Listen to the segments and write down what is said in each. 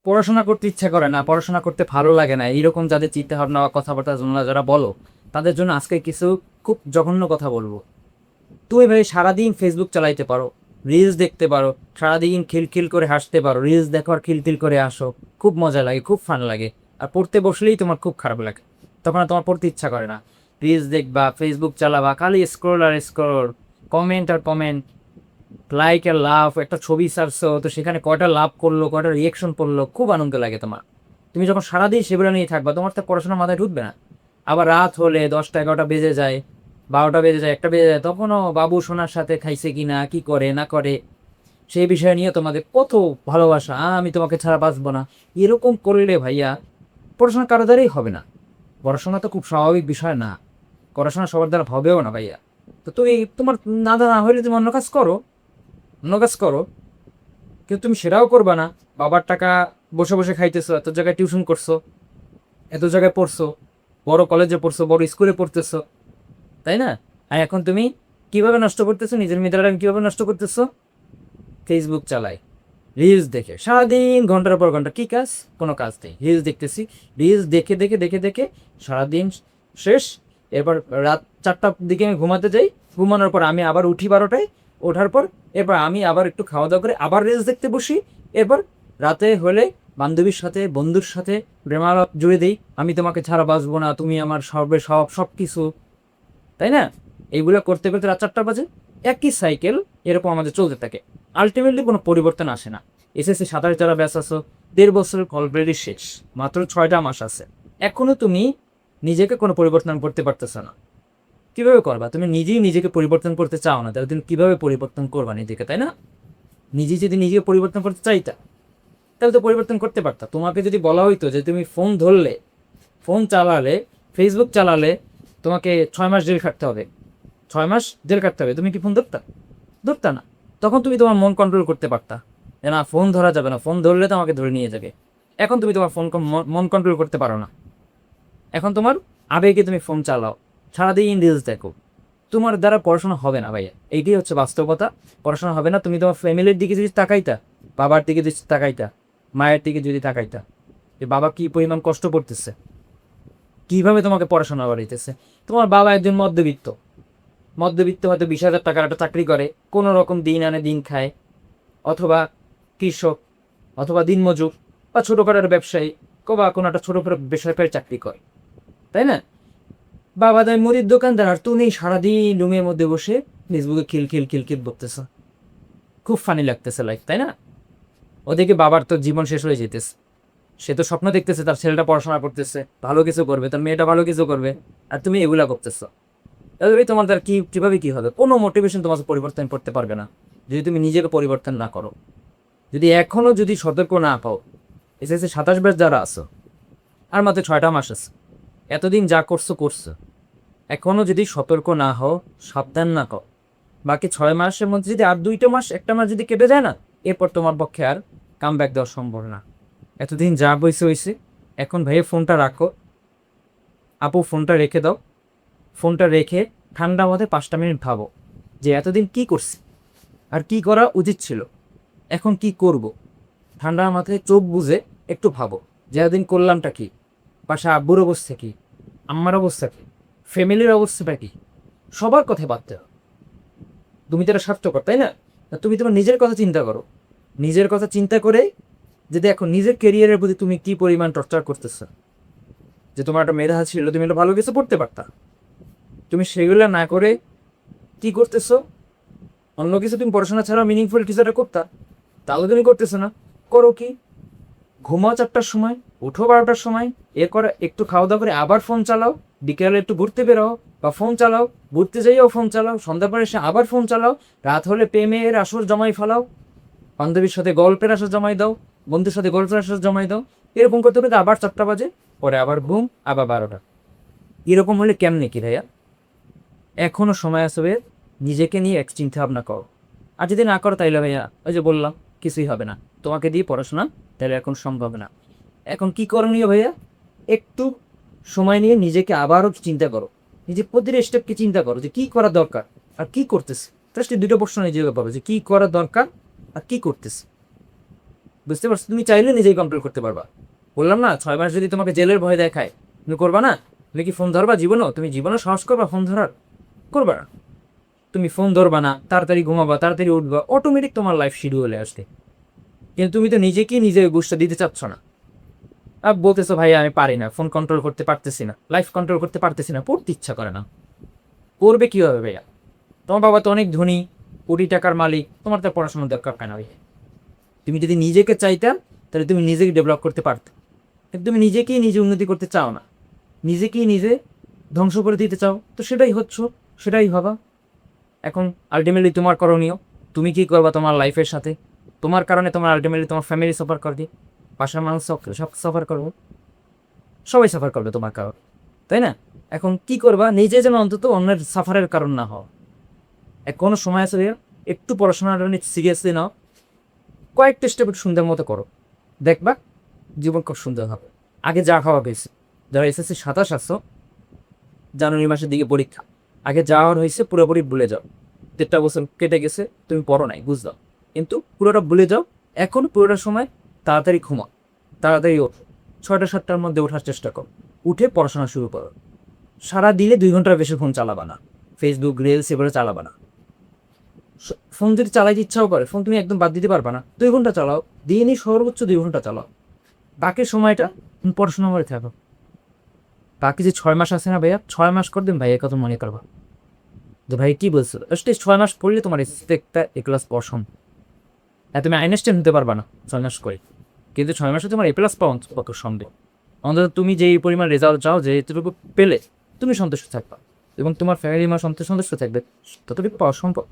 পড়াশোনা করতে ইচ্ছা করে না, পড়াশোনা করতে ভালো লাগে না, এইরকম যাদের চিন্তা ভাবনা বা কথাবার্তা তোমরা যারা বলো, তাদের জন্য আজকে কিছু খুব জঘন্য কথা বলবো। তুমি ভাই সারাদিন ফেসবুক চালাইতে পারো, রিলস দেখতে পারো, সারাদিন খিলখিল করে হাসতে পারো, রিলস দেখো আর খিলখিল করে আসো, খুব মজা লাগে, খুব ফান লাগে। আর পড়তে বসলেই তোমার খুব খারাপ লাগে, তখন আর তোমার পড়তে ইচ্ছা করে না। রিলস দেখবা, ফেসবুক চালাবা, খালি স্ক্রোল আর স্ক্রোল, কমেন্ট আর কমেন্ট, লাইক আর লাভ। একটা ছবি ছাড়ছো তো সেখানে কয়টা লাভ করলো, কয়টা রিয়েকশন পড়লো, খুব আনন্দ লাগে তোমার। তুমি যখন সারাদিন সেগুলো নিয়ে থাকবা, তোমার তো পড়াশোনা মাথায় ঢুকবে না। আবার রাত হলে 10টা 11টা বেজে যায়, 12টা বেজে যায়, 1টা বেজে যায়, তখনও বাবু সোনার সাথে খাইছে কি না, কি করে না করে, সেই বিষয় নিয়ে তোমাদের কত ভালোবাসা, আমি তোমাকে ছাড়া বাঁচবো না, এরকম করলে ভাইয়া পড়াশোনা কারো দ্বারাই হবে না। পড়াশোনা তো খুব স্বাভাবিক বিষয় না, পড়াশোনা সবার দ্বারা হবেও না ভাইয়া। তো তুমি তোমার না হলে তুমি অন্য কাজ করো, অন্য কাজ করো, কিন্তু তুমি সেটাও করবা না। বাবার টাকা বসে বসে খাইতেছো, এত জায়গায় টিউশন করছো, এত জায়গায় পড়ছো, বড় কলেজে পড়ছো, বড় স্কুলে পড়তেছো, তাই না? আর এখন তুমি কিভাবে নষ্ট করতেছো নিজের মেধাটা, কিভাবে নষ্ট করতেছো? ফেসবুক চালাই, রিলস দেখে সারাদিন ঘন্টার পর ঘন্টা, কি কাজ? কোনো কাজ নেই, রিলস দেখতেছি। রিলস দেখে দেখে দেখে দেখে সারাদিন শেষ। এরপর রাত 4টার দিকে আমি ঘুমাতে যাই, ঘুমানোর পর আমি আবার উঠি 12টায়, ওঠার পর এরপর আমি আবার একটু খাওয়া দাওয়া করে আবার রিলস দেখতে বসি। এরপর রাতে হলে বান্ধবীর সাথে, বন্ধুর সাথে প্রেমালাপ জুড়ে দিই, আমি তোমাকে ছাড়া বাঁচবো না, তুমি আমার সর্বে সব, সব কিছু, তাই না? এইগুলো করতে করতে রাত 4টা বাজে, একই সাইকেল এরকম আমাদের চলতে থাকে। আলটিমেটলি কোনো পরিবর্তন আসে না। এসএসসি 27 যারা ব্যাচ আছো, 1.5 বছর অলরেডি শেষ, মাত্র 6টা মাস আছে, এখনো তুমি নিজেকে কোনো পরিবর্তন করতে পারতেছো না। কিভাবে করবা? তুমি নিজেই নিজেকে পরিবর্তন করতে চাও না, তাহলে তুমি কিভাবে পরিবর্তন করবা নিজেকে, তাই না? নিজে যদি নিজেকে পরিবর্তন করতে চাইতা, তাহলে তো পরিবর্তন করতে পারতা। তোমাকে যদি বলা হইতো যে তুমি ফোন ধরলে, ফোন চালালে, ফেসবুক চালালে তোমাকে 6 মাস জেল খাটতে হবে, 6 মাস জেল কাটতে হবে, তুমি কি ফোন ধরতা? ধরতা না। তখন তুমি তোমার মন কন্ট্রোল করতে পারতা যে না, ফোন ধরা যাবে না, ফোন ধরলে তো আমাকে ধরে নিয়ে যাবে। এখন তুমি তোমার মন কন্ট্রোল করতে পারো না। এখন তোমার আবেগে তুমি ফোন চালাও, সারাদিন রিলস দেখো, তোমার দ্বারা পড়াশোনা হবে না ভাইয়া, এইটাই হচ্ছে বাস্তবতা। পড়াশোনা হবে না। তুমি তোমার ফ্যামিলির দিকে যদি তাকাইতা, বাবার দিকে যদি তাকাইতা, মায়ের দিকে যদি তাকাইতা, যে বাবা কি পরিমাণ কষ্ট করতেছে, কিভাবে তোমাকে পড়াশোনা বাড়াইতেছে। তোমার বাবা একজন মধ্যবিত্ত, মধ্যবিত্ত হয়তো 20,000 টাকার একটা চাকরি করে, কোনো রকম দিন আনে দিন খায়, অথবা কৃষক, অথবা দিনমজুর, বা ছোটোখাটো একটা ব্যবসায়ী, বা কোনো একটা ছোটোখাটো বেসরকারি চাকরি করে, তাই না? বাবা দেয় মুদির দোকানদার, আর তুমি সারাদিন রুমের মধ্যে বসে ফেসবুকে খিল খিল খিল খিল বকতেছ। খুব ফানি লাগতেছে লাইফ, তাই না? ওদিকে বাবার তো জীবন শেষ হয়ে যেতেছে, সে তো স্বপ্ন দেখতেছে তার ছেলেটা পড়াশোনা করতেছে, ভালো কিছু করবে, তার মেয়েটা ভালো কিছু করবে, আর তুমি এগুলা করতেছ। তাহলে তোমার দ্বারা কিভাবে কি হবে? কোনো মোটিভেশন তোমাকে পরিবর্তন করতে পারবে না যদি তুমি নিজেকে পরিবর্তন না করো। যদি এখনো যদি সতর্ক না পাও, এসএসসি 27 ব্যাচ যারা আছো, আর মাত্র 6টা মাস আছে, এতদিন যা করছো করছো, এখনো যদি সতর্ক না হও, সাবধান না কর, বাকি 6 মাসের মধ্যে যদি আর 2টা মাস, 1টা মাস যদি কেটে যায় না, এরপর তোমার পক্ষে আর কাম ব্যাক দেওয়া সম্ভব না। এতদিন যা বইছে হয়েছে, এখন ভাইয়া ফোনটা রাখো, আপু ফোনটা রেখে দাও। ফোনটা রেখে ঠান্ডা মাথায় 5টা মিনিট ভাবো যে এতদিন কি করছি, আর কি করা উচিত ছিল, এখন কি করব। ঠান্ডা মাথায় চোখ বুজে একটু ভাবো যে এতদিন করলামটা কি, পাশে আব্বুর অবস্থা কি, আম্মার অবস্থা কি, ফ্যামিলির অবস্থাটা কি, সবার কথাই ভাবতে হবে। তুমি তো এটা স্বার্থকর, তাই না? তুমি তোমার নিজের কথা চিন্তা করো। নিজের কথা চিন্তা করে যে দেখো নিজের কেরিয়ারের প্রতি তুমি কি পরিমাণ টর্চার করতেছো। যে তোমার একটা মেধা ছিল, তুমি একটা ভালো কিছু পড়তে পারতা, তুমি সেগুলো না করে কি করতেছো? অন্য কিছু তুমি পড়াশোনা ছাড়াও মিনিংফুল কিছু একটা করতা, তাহলে তুমি করতেছো না। করো কি? ঘুমাও 4টার সময়, উঠো 12টার সময়, এরপর একটু খাওয়া দাওয়া করে আবার ফোন চালাও, বিকেলে একটু ঘুরতে বেরোও বা ফোন চালাও, ঘুরতে যাইও ফোন চালাও, সন্ধ্যা পরে এসে আবার ফোন চালাও, রাত হলে প্রেমের আসর জমাই ফেলাও, বান্ধবীর সাথে গল্পের আসর জমাই দাও, বন্ধুর সাথে গল্পের আসর জমাই দাও। এরকম করতে করতে আবার 4টা বাজে, পরে আবার ঘুম, আবার 12টা। এরকম হলে কেমনে কি ভাইয়া? এখনো সময় আছে ভাইয়া, নিজেকে নিয়ে এক চিন্তা ভাবনা করো। আর যদি না করো তাইলে ভাইয়া ওই যে বললাম, কিছুই হবে না, তোমাকে দিয়ে পড়াশোনা তাহলে এখন সম্ভব না। এখন কি করণীয় ভাইয়া? একটু সময় নিয়ে নিজেকে আবারও চিন্তা করো, নিজে প্রতিটা স্টেপকে চিন্তা করো যে কি করা দরকার আর কি করতেছে। জাস্ট 2টা প্রশ্ন নিজেকে পাবে যে কি করা দরকার আর কি করতেছে। বুঝতে পারছো? তুমি চাইলে নিজেই কন্ট্রোল করতে পারবা। বললাম না 6 মাস যদি তোমাকে জেলের ভয় দেখায় তুমি করবা না? তুমি কি ফোন ধরবা জীবনও? তুমি জীবনও সাহস করবা ফোন ধরার? করবা না। তুমি ফোন ধরবা না, তাড়াতাড়ি ঘুমাবা, তাড়াতাড়ি উঠবা, অটোমেটিক তোমার লাইফ শিডিউলে আসবে। কিন্তু তুমি তো নিজেকেই নিজে বুঝটা দিতে চাচ্ছ না। আর বলতেছো ভাই আমি পারি না, ফোন কন্ট্রোল করতে পারতেছি না, লাইফ কন্ট্রোল করতে পারতেছি না, পড়তে ইচ্ছা করে না। করবে কীভাবে ভাইয়া? তোমার বাবা তো অনেক ধনী, কোটি টাকার মালিক, তোমার তো পড়াশোনার দরকার কেন ভাই? তুমি যদি নিজেকে চাইতা তাহলে তুমি নিজেকে ডেভেলপ করতে পারতে। কিন্তু তুমি নিজেকেই নিজে উন্নতি করতে চাও না, নিজেকেই নিজে ধ্বংস করে দিতে চাও, তো সেটাই হচ্ছ, সেটাই হবা। এখন আলটিমেটলি তোমার করণীয়, তুমি কি করবা তোমার লাইফের সাথে? তোমার কারণে তোমার আলটিমেটলি তোমার ফ্যামিলি সাফার করবে, বাসার মানুষ সব সাফার করবো, সবাই সাফার করবে তোমার কারণ, তাই না? এখন কি করবা? নিজে যেন অন্তত অন্যের সাফারের কারণ না হও। কোনো সময় আছে ভাইয়া, একটু পড়াশোনাটা নিয়ে সিরিয়াসলি নাও, কয়েকটা স্টেপ সুন্দর মতো করো, দেখবা জীবন খুব সুন্দর হবে। আগে যা খাওয়া পেয়েছে, যারা এসএসসি 27 আসছো, জানুয়ারি মাসের দিকে পরীক্ষা, আগে যা হওয়ার হয়েছে পুরোপুরি ভুলে যাও। 1.5 বছর কেটে গেছে, তুমি পড়ো নাই বুঝলাম, কিন্তু পুরোটা ভুলে যাও। এখন পুরোটা সময় তাড়াতাড়ি ঘুমাও, তাড়াতাড়ি ওঠো, 6টা 7টার মধ্যে ওঠার চেষ্টা করো, উঠে পড়াশোনা শুরু করো। সারা দিনে 2 ঘন্টার বেশি ফোন চালাবা না, ফেসবুক রিলস এগুলো চালাবা না। ফোন যদি চালাইতে ইচ্ছাও করে, ফোন তুমি একদম বাদ দিতে পারবা না, 2 ঘন্টা চালাও, দিনই সর্বোচ্চ 2 ঘন্টা চালাও। বাকি সময়টা তুমি পড়াশোনা করে থাকো। বাকি যে 6 মাস আছে না ভাইয়া, 6 মাস করে দিন ভাইয়া কত মনে করবা যে ভাই কি বলছো, জাস্ট 6 মাস পড়লে তোমার একটা এ ক্লাস পড়াশোনা। হ্যাঁ তুমি আইনস্টাইন হতে পারবা না 6 মাস করে, কিন্তু 6 মাসে তোমার A+ পাওয়া কত সন্দেহ। অন্তত তুমি যেই পরিমাণ রেজাল্ট চাও, যে এতটুকু পেলে তুমি সন্তুষ্ট থাকবা এবং তোমার ফ্যামিলি মা সন্তুষ্ট থাকবে, ততটুকু পাওয়া সম্ভব।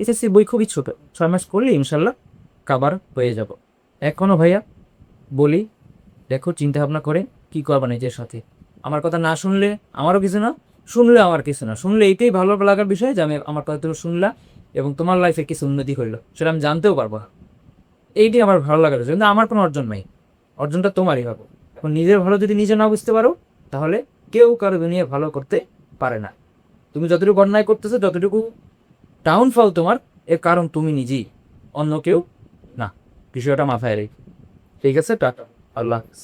এসএসসি বই খুবই ছোট, 6 মাস করলে ইনশাল্লাহ কাবার হয়ে যাব। এখনো ভাইয়া বলি, দেখো চিন্তা ভাবনা করে কি করবা নিজের সাথে। আমার কথা না শুনলে আমারও কিছু না, শুনলে আমার কিছু না, শুনলে এইটাই ভালো লাগার বিষয় যে আমি আমার কথা তুমি শুনলা এবং তোমার লাইফে কিছু উন্নতি হইলো, সেটা আমি জানতেও পারবো না। এইটাই আমার ভালো লাগার বিষয়, কিন্তু আমার কোনো অর্জন নাই, অর্জনটা তোমারই হবে। এখন নিজের ভালো যদি নিজে না বুঝতে পারো, তাহলে কেউ কারো দুনিয়ায় ভালো করতে পারে না। তুমি যতটুকু অন্যায় করতেছো, যতটুকু ডাউনফল তোমার, এর কারণ তুমি নিজেই, অন্য কেউ না। বিষয়টা মাথায় রেখে, ঠিক আছে? টাটা, আল্লাহ হাফেজ।